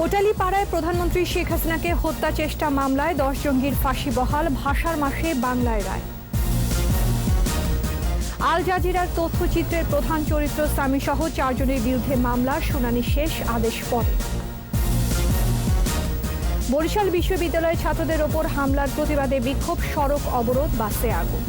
কোটালীপাড়ায় প্রধানমন্ত্রী শেখ হাসিনাকে হত্যা চেষ্টা মামলায় 10 জঙ্গির ফাঁসি বহাল, ভাষার মাসে বাংলায় রায়। আল জাজিরার তথ্যচিত্রের প্রধান চরিত্র সামি সহ 4 জনের বিরুদ্ধে মামলার শুনানি শেষ, আদেশ পরে। বরিশাল বিশ্ববিদ্যালয়ের ছাত্রদের ওপর হামলার প্রতিবাদে বিক্ষোভ, সড়ক অবরোধ, বাসে আগুন।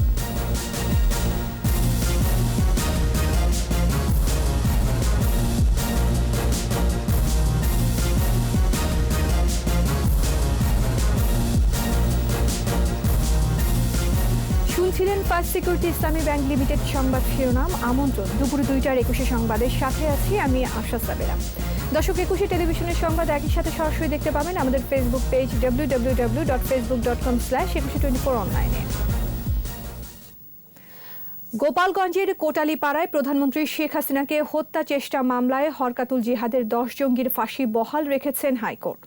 শুনছিলেন ফার্স্ট সিকিউরিটি ইসলামী ব্যাংক লিমিটেড সংবাদ শিরোনাম। আমন্ত্রণ দুপুর 2টার 21 সংবাদের সাথে আছি আমি আশা সাবেরা। দর্শক, 21 টেলিভিশনের সংবাদ একই সাথে সরাসরি দেখতে পাবেন আমাদের ফেসবুক পেজ www.facebook.com/2124 অনলাইনে। গোপালগঞ্জের কোটালীপাড়ায় প্রধানমন্ত্রী শেখ হাসিনাকে হত্যা চেষ্টা মামলায় হরকাতুল জিহাদের 10 জঙ্গির ফাঁসি বহাল রেখেছেন হাইকোর্ট।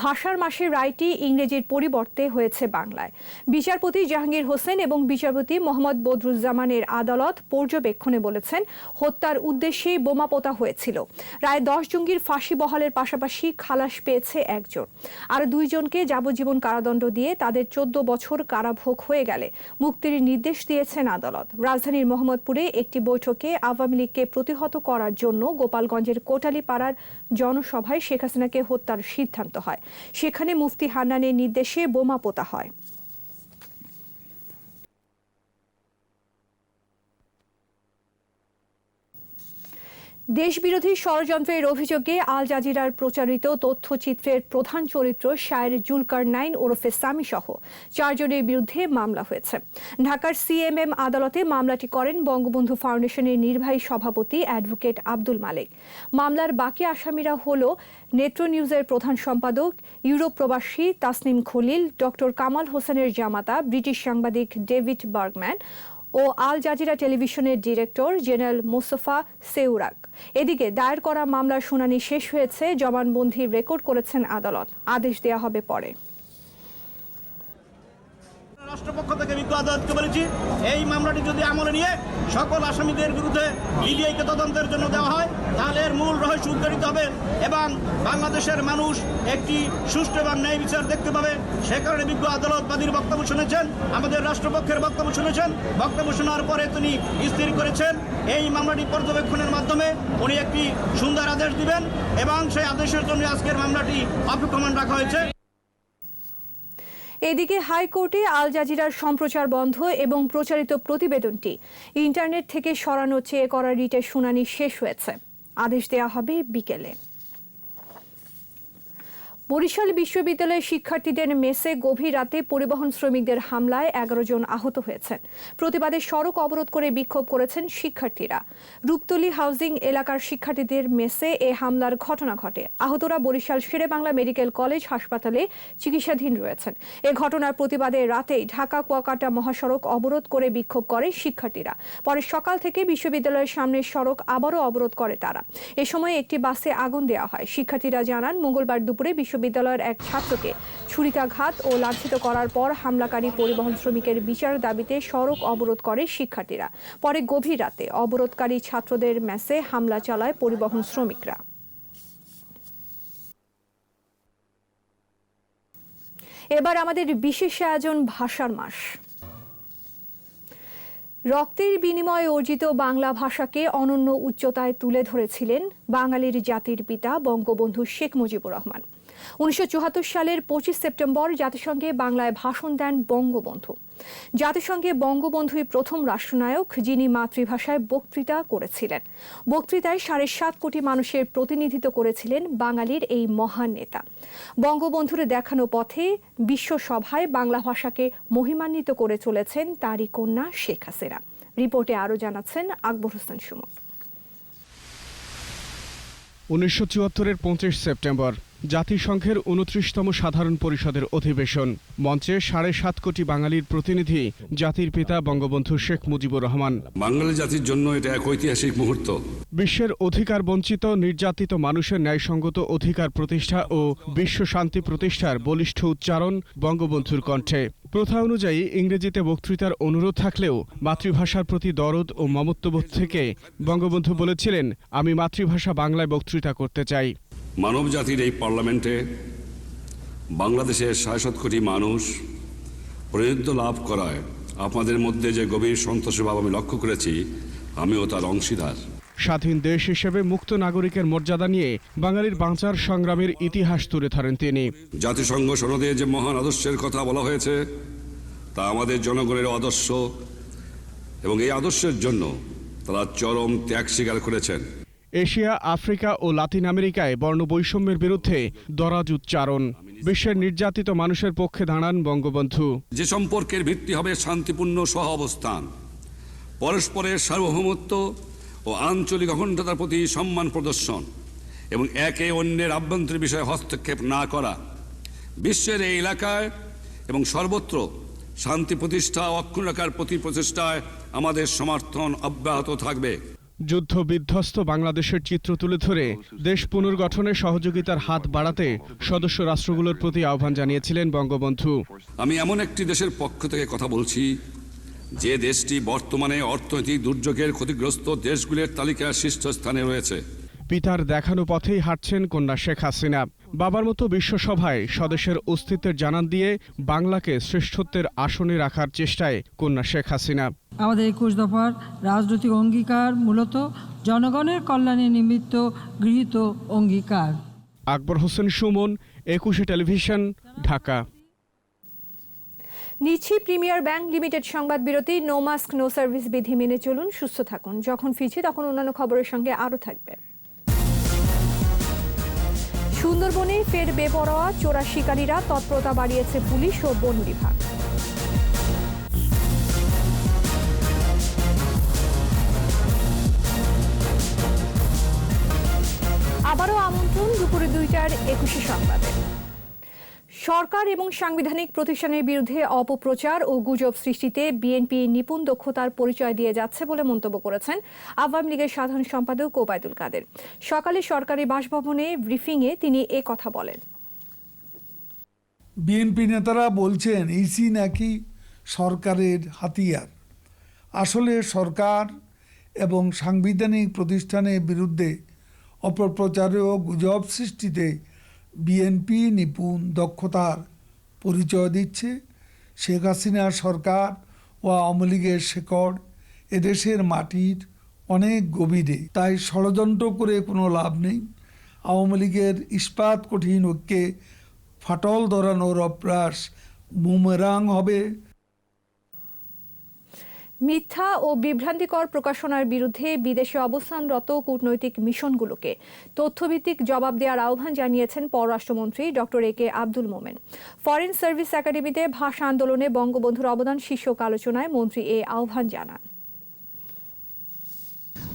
ভাষার মাসের রায়টি ইংরেজির পরিবর্তে হয়েছে বাংলায়। বিচারপতি জাহাঙ্গীর হোসেন এবং বিচারপতি মোহাম্মদ বদরুজ্জামানের আদালত পর্যবেক্ষণে বলেছেন, হত্যার উদ্দেশ্যেই বোমা পোতা হয়েছিল। রায় 10 জঙ্গির ফাঁসি বহালের পাশাপাশি খালাস পেয়েছে একজন, আর 2 জনকে যাবজ্জীবন কারাদণ্ড দিয়ে তাদের 14 বছর কারাভোগ হয়ে গেলে মুক্তির নির্দেশ দিয়েছেন আদালত। রাজধানীর মোহাম্মদপুরে একটি বৈঠকে আওয়ামী লীগকে প্রতিহত করার জন্য গোপালগঞ্জের কোটালীপাড়ার জনসভায় শেখ হাসিনাকে হত্যার সিদ্ধান্ত হয়। সেখানে মুফতি হান্নানের নির্দেশে বোমা পোতা হয়। দেশবিরোধী ষড়যন্ত্রের অভিযোগে আল জাজিরার প্রচারিত তথ্যচিত্রের প্রধান চরিত্র শায়ের জুলকারনাইন ওরফে সামি সহ 4 জনের বিরুদ্ধে মামলা হয়েছে। ঢাকার সিএমএম আদালতে মামলাটি করেন বঙ্গবন্ধু ফাউন্ডেশনের নির্বাহী সভাপতি অ্যাডভোকেট আব্দুল মালেক। মামলার বাকি আসামিরা হল নেত্র নিউজের প্রধান সম্পাদক, ইউরোপ প্রবাসী তাসনিম খলিল, ডক্টর কামাল হোসেনের জামাতা ব্রিটিশ সাংবাদিক ডেভিড বার্গম্যান ও আল জাজিরা টেলিভিশনের ডিরেক্টর জেনারেল মোস্তফা সেউরাক। এদিকে দায়ের করা মামলার শুনানি শেষ হয়েছে, জবানবন্দি রেকর্ড করেছেন আদালত। আদেশ দেওয়া হবে পরে। রাষ্ট্রপক্ষ থেকে বিজ্ঞ আদালতকে বলেছি, এই মামলাটি যদি আমলে নিয়ে সকল আসামিদের বিরুদ্ধে ইডিআইকে তদন্তের জন্য দেওয়া হয়, তাহলে এর মূল রহস্য উদ্ঘাটিত হবে এবং বাংলাদেশের মানুষ একটি সুষ্ঠু এবং ন্যায় বিচার দেখতে পাবে। সে কারণে বিজ্ঞ আদালতবাদীর বক্তব্য শুনেছেন, আমাদের রাষ্ট্রপক্ষের বক্তব্য শুনেছেন। বক্তব্য শোনার পরে তিনি স্থির করেছেন এই মামলাটি পর্যবেক্ষণের মাধ্যমে উনি একটি সুন্দর আদেশ দিবেন এবং সেই আদেশের জন্য আজকের মামলাটি অপেক্ষমান রাখা হয়েছে। এদিকে হাইকোর্টে আল জাজিরার সম্প্রচার বন্ধ এবং প্রচারিত প্রতিবেদনটি ইন্টারনেট থেকে সরানো চেয়ে করা রিটের শুনানি শেষ হয়েছে। আদেশ দেওয়া হবে বিকেলে। বরিশাল বিশ্ববিদ্যালয়ের শিক্ষার্থীদের মেসে গভীর রাতে পরিবহন শ্রমিকদের হামলায় 11 জন আহত হয়েছেন। প্রতিবাদে সড়ক অবরোধ করে বিক্ষোভ করেছেন শিক্ষার্থীরা। রূপতলী হাউজিং এলাকার শিক্ষার্থীদের মেসে এ হামলার ঘটনা ঘটে। আহতরা বরিশাল শেরেবাংলা মেডিকেল কলেজ হাসপাতালে চিকিৎসাধীন রয়েছেন। এ ঘটনার প্রতিবাদে রাতেই ঢাকা কুয়াকাটা মহাসড়ক অবরোধ করে বিক্ষোভ করে শিক্ষার্থীরা। পরে সকাল থেকে বিশ্ববিদ্যালয়ের সামনের সড়ক আবারও অবরোধ করে তারা। এ সময় একটি বাসে আগুন দেওয়া হয়। শিক্ষার্থীরা জানান, মঙ্গলবার দুপুরে বিশ্ববিদ্যালয়ের এক ছাত্রকে ছুরিকাঘাত ও লাঞ্ছিত করার পর হামলাকারী পরিবহন শ্রমিকের বিচার দাবিতে সড়ক অবরোধ করে শিক্ষার্থীরা। পরে গভীর রাতে অবরোধকারী ছাত্রদের মেসে হামলা চালায় পরিবহন শ্রমিকরা। এবার আমাদের বিশেষ আয়োজন ভাষার মাস। রক্তের বিনিময়ে অর্জিত বাংলা ভাষাকে অনন্য উচ্চতায় তুলে ধরেছিলেন বাঙালির জাতির পিতা বঙ্গবন্ধু শেখ মুজিবুর রহমান। 1974 সালের 25 সেপ্টেম্বর জাতিসংঘে বাংলায় ভাষণ দেন বঙ্গবন্ধু। জাতিসংঘে বঙ্গবন্ধুই প্রথম রাষ্ট্রনায়ক যিনি মাতৃভাষায় বক্তৃতা করেছিলেন। বক্তৃতায় 7.5 কোটি মানুষের প্রতিনিধিত্ব করেছিলেন বাঙালির এই মহান নেতা। বঙ্গবন্ধুর দেখানো পথে বিশ্বসভায় বাংলা ভাষাকে মহিমান্বিত করে চলেছেন তারই কন্যা শেখ হাসিনা। রিপোর্টে আরও জানাচ্ছেন আকবর হোসেন সুমন। 1974-এর 25 সেপ্টেম্বর জাতিসংঘের 29তম সাধারণ পরিষদের অধিবেশন। মঞ্চে 7.5 কোটি বাঙালির প্রতিনিধি জাতির পিতা বঙ্গবন্ধু শেখ মুজিবুর রহমান। বাঙালি জাতির জন্য এটা এক ঐতিহাসিক মুহূর্ত। বিশ্বের অধিকার বঞ্চিত নির্যাতিত মানুষের ন্যায়সঙ্গত অধিকার প্রতিষ্ঠা ও বিশ্ব শান্তি প্রতিষ্ঠার বলিষ্ঠ উচ্চারণ বঙ্গবন্ধুর কণ্ঠে। প্রথা অনুযায়ী ইংরেজিতে বক্তৃতার অনুরোধ থাকলেও মাতৃভাষার প্রতি দরদ ও মমত্ববোধ থেকে বঙ্গবন্ধু বলেছিলেন, আমি মাতৃভাষা বাংলায় বক্তৃতা করতে চাই। মানব জাতির এই পার্লামেন্টে বাংলাদেশের ৬৭ কোটি মানুষ প্রতিনিধিত্ব লাভ করায় আপনাদের মধ্যে যে গভীর সন্তোষের ভাব আমি লক্ষ্য করেছি, আমিও তার অংশীদার। স্বাধীন দেশ হিসেবে মুক্ত নাগরিকের মর্যাদা নিয়ে বাঙালির বাঁচার সংগ্রামের ইতিহাস তুলে ধরেন তিনি। জাতিসংঘ সনদে যে মহান আদর্শের কথা বলা হয়েছে তা আমাদের জনগণের আদর্শ, এবং এই আদর্শের জন্য তারা চরম ত্যাগ স্বীকার করেছেন। এশিয়া, আফ্রিকা ও লাতিন আমেরিকায় বর্ণবৈষম্যের বিরুদ্ধে দরাজ উচ্চারণ। বিশ্বের নির্যাতিত মানুষের পক্ষে দাঁড়ান বঙ্গবন্ধু। যে সম্পর্কের ভিত্তি হবে শান্তিপূর্ণ সহাবস্থান, পরস্পরের সার্বভৌমত্ব ও আঞ্চলিক অখণ্ডতার প্রতি সম্মান প্রদর্শন এবং একে অন্যের আভ্যন্তরীণ বিষয়ে হস্তক্ষেপ না করা, বিশ্বের এই এলাকায় এবং সর্বত্র শান্তি প্রতিষ্ঠা ও অক্ষুণ্ণ রাখার প্রতি প্রচেষ্টায় আমাদের সমর্থন অব্যাহত থাকবে। যুদ্ধ বিধ্বস্ত বাংলাদেশের চিত্র তুলে ধরে দেশ পুনর্গঠনে সহযোগিতার হাত বাড়াতে সদস্য রাষ্ট্রগুলোর প্রতি আহ্বান জানিয়েছিলেন বঙ্গবন্ধু। আমি এমন একটি দেশের পক্ষ থেকে কথা বলছি যে দেশটি বর্তমানে অর্থনৈতিক দুর্যোগের ক্ষতিগ্রস্ত দেশগুলির তালিকার শীর্ষস্থানে রয়েছে। পিতার দেখানো পথেই হাঁটছেন কন্যা শেখ হাসিনা। বাবার মতো বিশ্বসভায় স্বদেশের অস্তিত্বের জানান দিয়ে বাংলাকে শ্রেষ্ঠত্বের আসনে রাখার চেষ্টায় কন্যা শেখ হাসিনা। আমাদের ২১ দফার রাজনৈতিক অঙ্গীকার মূলত জনগণের কল্যাণে নিমিত্ত গৃহীত অঙ্গীকার। আকবর হোসেন সুমন, ২১ টেলিভিশন, ঢাকা। নিচ্ছি প্রিমিয়ার ব্যাংক লিমিটেড সংবাদ বিরতি। নো মাস্ক নো সার্ভিস বিধি মেনে চলুন, সুস্থ থাকুন। যখন ফিরছি তখন অন্যান্য খবরের সঙ্গে আরও থাকবে। সুন্দরবনে ফের বেপরোয়া চোরা শিকারীরা, তৎপরতা বাড়িয়েছে পুলিশ ও বন বিভাগ। আবারও আমন্ত্রণ দুপুরে ২টার ২১ সংবাদে। সরকার এবং সাংবিধানিক প্রতিষ্ঠানের বিরুদ্ধে অপপ্রচার ও গুজব সৃষ্টিতে বিএনপি নিপুণ দক্ষতার পরিচয় দিয়ে যাচ্ছে বলে মন্তব্য করেছেন আওয়ামী লীগের সাধারণ সম্পাদক ওবায়দুল কাদের। সকালে সরকারি বাসভবনে ব্রিফিংয়ে তিনি এ কথা বলেন। বিএনপি নেতারা বলছেন ইসি নাকি সরকারের হাতিয়ার। আসলে সরকার এবং সাংবিধানিক প্রতিষ্ঠানের বিরুদ্ধে অপপ্রচার ও গুজব সৃষ্টিতে বিএনপি নিপুণ দক্ষতার পরিচয় দিচ্ছে। শেখ হাসিনার সরকার ও আওয়ামী লীগের শেকড় এদেশের মাটির অনেক গভীরে, তাই ষড়যন্ত্র করে কোনো লাভ নেই। আওয়ামী লীগের ইস্পাত কঠিন ঐক্যে ফাটল ধরানোর অভ্যাস বুমেরাং হবে। মিথ্যা ও বিভ্রান্তিকর প্রকাশনার বিরুদ্ধে বিদেশে অবস্থানরত কূটনৈতিক মিশনগুলোকে তথ্যভিত্তিক জবাব দেওয়ার আহ্বান জানিয়েছেন পররাষ্ট্রমন্ত্রী doctor A K Abdul Momen. Foreign service একাডেমিতে ভাষা আন্দোলনে বঙ্গবন্ধুর অবদান শীর্ষক আলোচনায় মন্ত্রী এ আহ্বান জানান।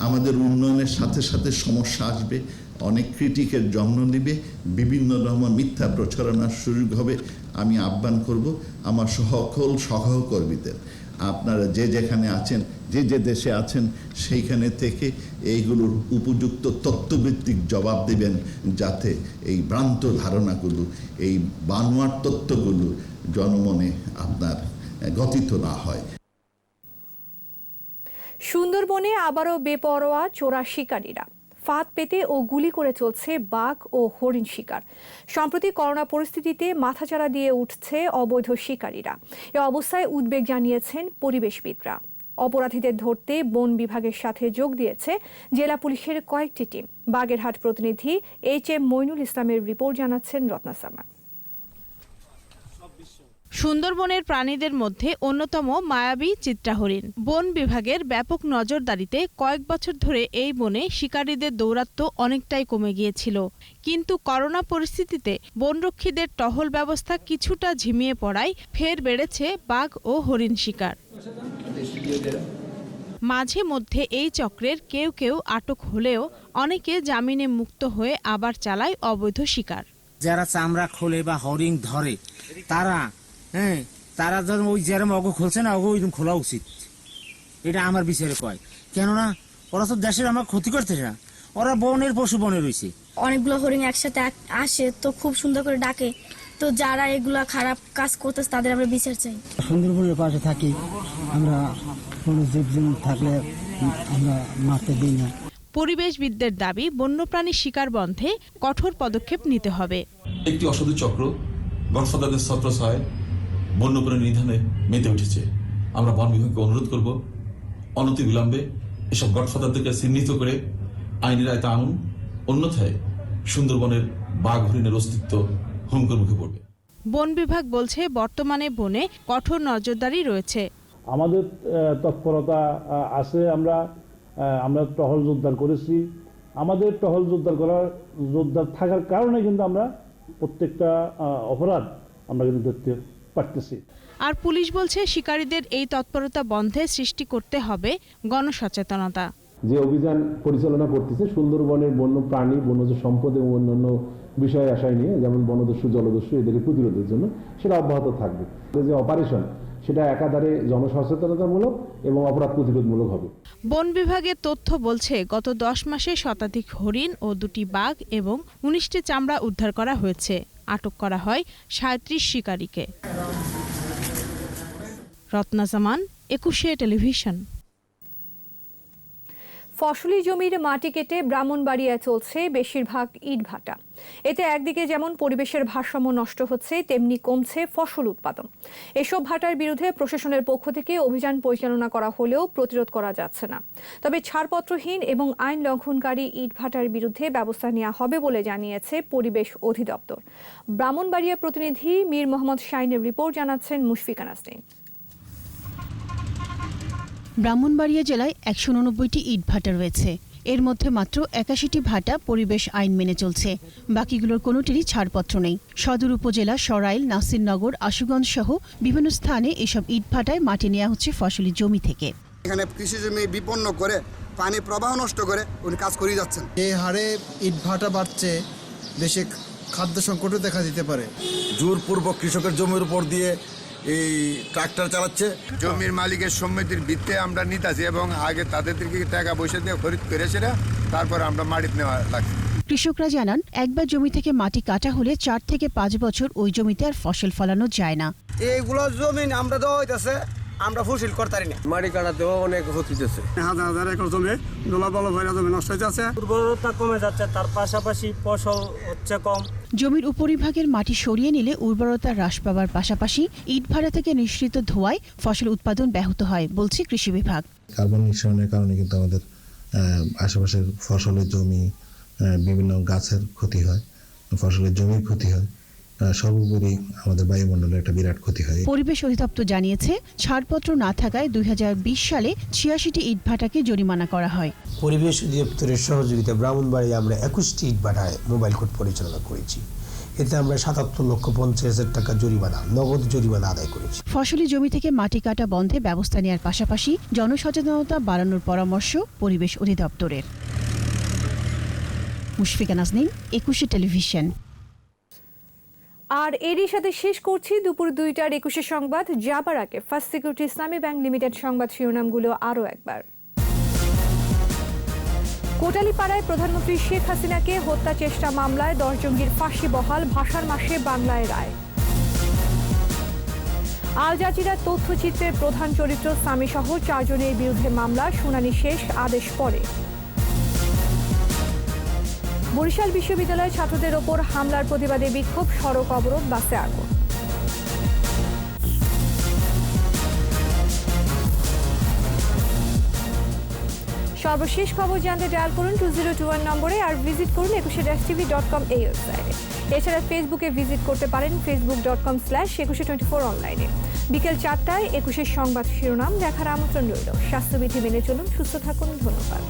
আমাদের উন্নয়নের সাথে সাথে সমস্যা আসবে, অনেক ক্রিটিকের জন্ম নেবে, বিভিন্ন রকম মিথ্যা প্রচারণার সুযোগ হবে। আমি আহ্বান করব আমার সকল সহকর্মীদের, আপনারা যে যেখানে আছেন, যে যে দেশে আছেন, সেইখানে থেকে এইগুলোর উপযুক্ত তথ্যভিত্তিক জবাব দেবেন, যাতে এই ভ্রান্ত ধারণাগুলো, এই বানোয়ার তথ্যগুলো জনমনে আপনার গতিত না হয়। সুন্দরবনে আবারও বেপরোয়া চোরা শিকারীরা, ফাঁদ পেতে ও গুলি করে চলছে বাঘ ও হরিণ শিকার। সম্প্রতি করোনা পরিস্থিতিতে মাথাচাড়া দিয়ে উঠছে অবৈধ শিকারীরা। এ অবস্থায় উদ্বেগ জানিয়েছেন পরিবেশবিদরা। অপরাধীদের ধরতে বন বিভাগের সাথে যোগ দিয়েছে জেলা পুলিশের কয়েকটি টিম। বাগেরহাট প্রতিনিধি এইচ.এম. মইনুল ইসলামের রিপোর্ট, জানাচ্ছেন রত্না সামা। সুন্দরবনের প্রাণীদের মধ্যে অন্যতম মায়াবী চিত্রা হরিণ। বন বিভাগের ব্যাপক নজরদারিতে কয়েক বছর ধরে এই বনে শিকারীদের দৌরাত্ম্য অনেকটাই কমে গিয়েছিল, কিন্তু করোনা পরিস্থিতিতে বনরক্ষীদের টহল ব্যবস্থা কিছুটা ঝিমিয়ে পড়ায় ফের বেড়েছে বাঘ ও হরিণ শিকার। মাঝে মধ্যে এই চক্রের কেউ কেউ আটক হলেও অনেকে জামিনে মুক্ত হয়ে আবার চালায় অবৈধ শিকার। যারা চামড়া খোলে বা হরিণ ধরে তারা ধর ওই যেরকম অগো খুলছে না, অগো ওইরকম খোলা উচিত, এটা আমার বিচারে কয়। কেননা ওরা তো দেশের আমার ক্ষতি করতেছে না, ওরা বনের পশু বনে রয়েছে। অনেকগুলো হরিণ একসাথে আসে তো খুব সুন্দর করে ডাকে, তো যারা এগুলা খারাপ কাজ করতেছে তাদের আমরা বিচার চাই। সুন্দরবনের পাশে থাকি আমরা, কোনো জীবজন্তু থাকলে আমরা মারতে দিই না। পরিবেশবিদদের দাবি বন্যপ্রাণী শিকার বন্ধে কঠোর পদক্ষেপ নিতে হবে। একটি অসাধু চক্র গডফাদারদের ছত্রছায়ায় বন্যপ্রাণী নিধনে মেতে উঠেছে। আমরা বন বিভাগকে অনুরোধ করব অনতিবিলম্বে এসব গডফাদারদেরকে চিহ্নিত করে আইনের আয়তা আনুন, অন্যথায় সুন্দরবনের বাঘ হরিণের অস্তিত্ব হুমকির মুখে পড়বে। বন বিভাগ বলছে বর্তমানে বনে কঠোর নজরদারি রয়েছে। আমাদের তৎপরতা আছে, আমরা টহল জোরদার করেছি। আমাদের টহল জোরদার থাকার কারণে কিন্তু আমরা প্রত্যেকটা অপরাধ আমরা কিন্তু ধরতে পারতেছি। আর পুলিশ বলছে শিকারীদের এই তৎপরতা বন্ধে সৃষ্টি করতে হবে গণসচেতনতা। যে অভিযান পরিচালনা করতেছে সুন্দরবনের বন্য প্রাণী, বন্যজ সম্পদ এবং অন্যান্য বিষয় আশায় নিয়ে, যেমন বনদস্যু, জলদস্যু, এদের প্রতিরোধের জন্য সেটা অব্যাহত থাকবে। যে অপারেশন সেটা একাধারে জনসচেতনতামূলক এবং অপরাধ প্রতিরোধমূলক হবে। বন বিভাগের তথ্য বলছে গত 10 মাসে শতাধিক হরিণ ও 2টি বাঘ এবং 19টি চামড়া উদ্ধার করা হয়েছে। আটক করা হয় 37 শিকারীকে। রত্না জামান, একুশে টেলিভিশন। ফসলি জমির মাটি কেটে ব্রাহ্মণবাড়িয়ায় চলছে বেশিরভাগ ইটভাটা। এতে একদিকে যেমন পরিবেশের ভারসাম্য নষ্ট হচ্ছে, তেমনি কমছে ফসল উৎপাদন। এসব ভাটার বিরুদ্ধে প্রশাসনের পক্ষ থেকে অভিযান পরিচালনা করা হলেও প্রতিরোধ করা যাচ্ছে না। তবে ছাড়পত্রহীন এবং আইন লঙ্ঘনকারী ইটভাটার বিরুদ্ধে ব্যবস্থা নেওয়া হবে বলে জানিয়েছে পরিবেশ অধিদপ্তর। ব্রাহ্মণবাড়িয়া প্রতিনিধি মীর মোহাম্মদ শাইনের রিপোর্ট, জানাচ্ছেন মুশফিকা নাসরিন। ব্রাহ্মণবাড়িয়া জেলায় 189টি ইটভাটা রয়েছে। এর মধ্যে মাত্র 81টি ভাটা পরিবেশ আইন মেনে চলছে, বাকিগুলোর কোনোটিরই ছাড়পত্র নেই। সদর উপজেলা, সরাইল, নাসিরনগর, আশুগঞ্জ সহ বিভিন্ন স্থানে এসব ইটভাটায় মাটি নেওয়া হচ্ছে ফসলি জমি থেকে। এখানে কৃষি জমি বিপন্ন করে পানি প্রবাহ নষ্ট করে উনি কাজ করে যাচ্ছেন। এই হারে ইটভাটা বাড়ছে, দেশে খাদ্য সংকটও দেখা দিতে পারে। জোরপূর্বক কৃষকের জমির উপর দিয়ে এই ট্রাক্টর চালাচ্ছে। জমির মালিকের সম্মতির ভিত্তিতে আমরা নিতেছি এবং আগে তাদেরকে টাকা পয়সা দিয়ে খরিদ করে সেটা তারপর আমরা মাটিতে নেওয়া লাগছে। কৃষকরা জানান, একবার জমি থেকে মাটি কাটা হলে 4 থেকে 5 বছর ওই জমিতে আর ফসল ফলানো যায় না। এইগুলো জমি আমরা দেওয়া হইতেছে, আমরা ফসল করতে পারি না। মাটি কাটাতেও অনেক ক্ষতি হচ্ছে। হাজার হাজার একর জমি দোলাপাল ভরা জমি নষ্ট হয়ে যাচ্ছে, উর্বরতা কমে যাচ্ছে, তার পাশাপাশি ফসল হচ্ছে কম। জমির উপরিভাগের মাটি সরিয়ে নিলে উর্বরতা হ্রাস পাওয়ার পাশাপাশি ইটভাটা থেকে নিঃসৃত ধোঁয়ায় ফসল উৎপাদন ব্যাহত হয় বলছে কৃষি বিভাগ। কার্বন নিঃসরণের কারণে কিন্তু আমাদের আশেপাশের ফসলের জমি, বিভিন্ন গাছের ক্ষতি হয়, ফসলের জমির ক্ষতি হয়, সর্বোপরি আমাদের বায়ুমণ্ডলে একটা বিরাট ক্ষতি হয়। পরিবেশ অধিদপ্তর জানিয়েছে, ছাড়পত্র না থাকায় 2020 সালে 86টি ইটভাটাকে জরিমানা করা হয়। পরিবেশ অধিদপ্তরের সহযোগিতায় ব্রাহ্মণবাড়িয়া আমরা 21টি ইটভাটায় মোবাইল কোর্ট পরিচালনা করেছি। এতে আমরা 77,50,000 টাকা জরিমানা, নগদ জরিমানা আদায় করেছি। ফসলি জমি থেকে মাটি কাটা বন্ধে ব্যবস্থা নেওয়ার পাশাপাশি জনসচেতনতা বাড়ানোর পরামর্শ পরিবেশ অধিদপ্তরের। মুশফিকা নাজনীন, একুশে টেলিভিশন। আর এরই সাথে শেষ করছি দুপুর 2টার 21 সংবাদ। যাবার আগে ফার্স্ট সিকিউরিটি ইসলামী ব্যাংক লিমিটেড সংবাদ শিরোনামগুলো আরও একবার। কোটালীপাড়ায় প্রধানমন্ত্রী শেখ হাসিনাকে হত্যা চেষ্টা মামলায় 10 জঙ্গির ফাঁসি বহাল, ভাষার মাসে বাংলায় রায়। আল জাজিরার তথ্যচিত্রের প্রধান চরিত্র সামি সহ 4 জনের বিরুদ্ধে মামলা, শুনানি শেষ, আদেশ পরে। বরিশাল বিশ্ববিদ্যালয়ের ছাত্রদের ওপর হামলার প্রতিবাদে বিক্ষোভ, সড়ক অবরোধ, বাসে আগুন। সর্বশেষ খবর জানতে ডায়াল করুন 2021 নম্বরে, আর ভিজিট করুন ekushe-tv.com এই ওয়েবসাইটে। এছাড়া ফেসবুকে ভিজিট করতে পারেন facebook.com/ekushe24 অনলাইনে। বিকেল 4টায় 21 সংবাদ শিরোনাম দেখার আমন্ত্রণ রইল। স্বাস্থ্যবিধি মেনে চলুন, সুস্থ থাকুন, ধন্যবাদ।